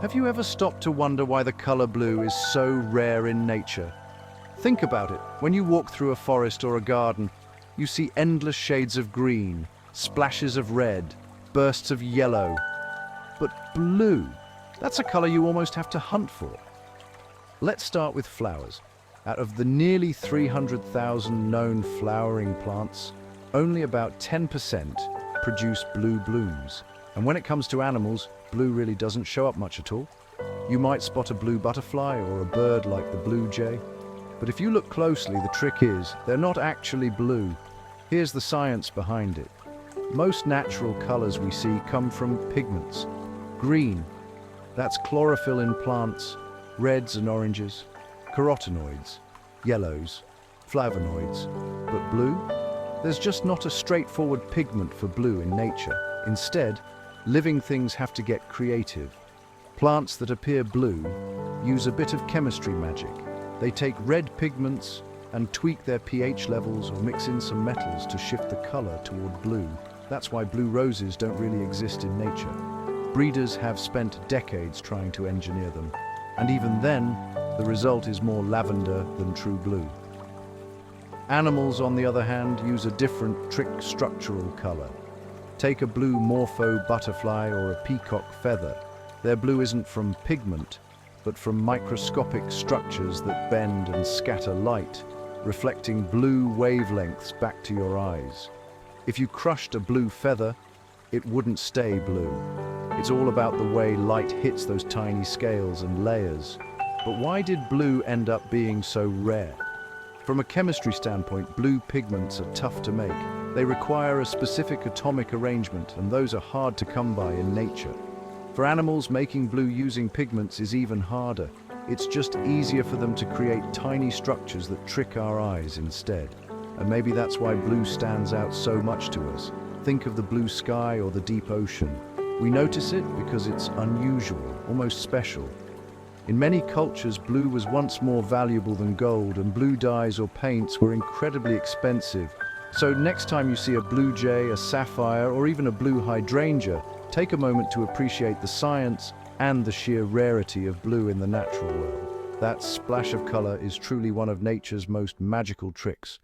Have you ever stopped to wonder why the color blue is so rare in nature? Think about it. When you walk through a forest or a garden, you see endless shades of green, splashes of red, bursts of yellow. But blue, that's a color you almost have to hunt for. Let's start with flowers. Out of the nearly 300,000 known flowering plants, only about 10% produce blue blooms. And when it comes to animals, blue really doesn't show up much at all. You might spot a blue butterfly or a bird like the blue jay. But if you look closely, the trick is they're not actually blue. Here's the science behind it. Most natural colors we see come from pigments. Green, that's chlorophyll in plants, reds and oranges, carotenoids, yellows, flavonoids. But blue? There's just not a straightforward pigment for blue in nature. Instead, living things have to get creative. Plants that appear blue use a bit of chemistry magic. They take red pigments and tweak their pH levels or mix in some metals to shift the color toward blue. That's why blue roses don't really exist in nature. Breeders have spent decades trying to engineer them, and even then, the result is more lavender than true blue. Animals, on the other hand, use a different trick structural color. Take a blue morpho butterfly or a peacock feather. Their blue isn't from pigment, but from microscopic structures that bend and scatter light, reflecting blue wavelengths back to your eyes. If you crushed a blue feather, it wouldn't stay blue. It's all about the way light hits those tiny scales and layers. But why did blue end up being so rare? From a chemistry standpoint, blue pigments are tough to make. They require a specific atomic arrangement, and those are hard to come by in nature. For animals, making blue using pigments is even harder. It's just easier for them to create tiny structures that trick our eyes instead. And maybe that's why blue stands out so much to us. Think of the blue sky or the deep ocean. We notice it because it's unusual, almost special. In many cultures, blue was once more valuable than gold, and blue dyes or paints were incredibly expensive. So next time you see a blue jay, a sapphire, or even a blue hydrangea, take a moment to appreciate the science and the sheer rarity of blue in the natural world. That splash of color is truly one of nature's most magical tricks.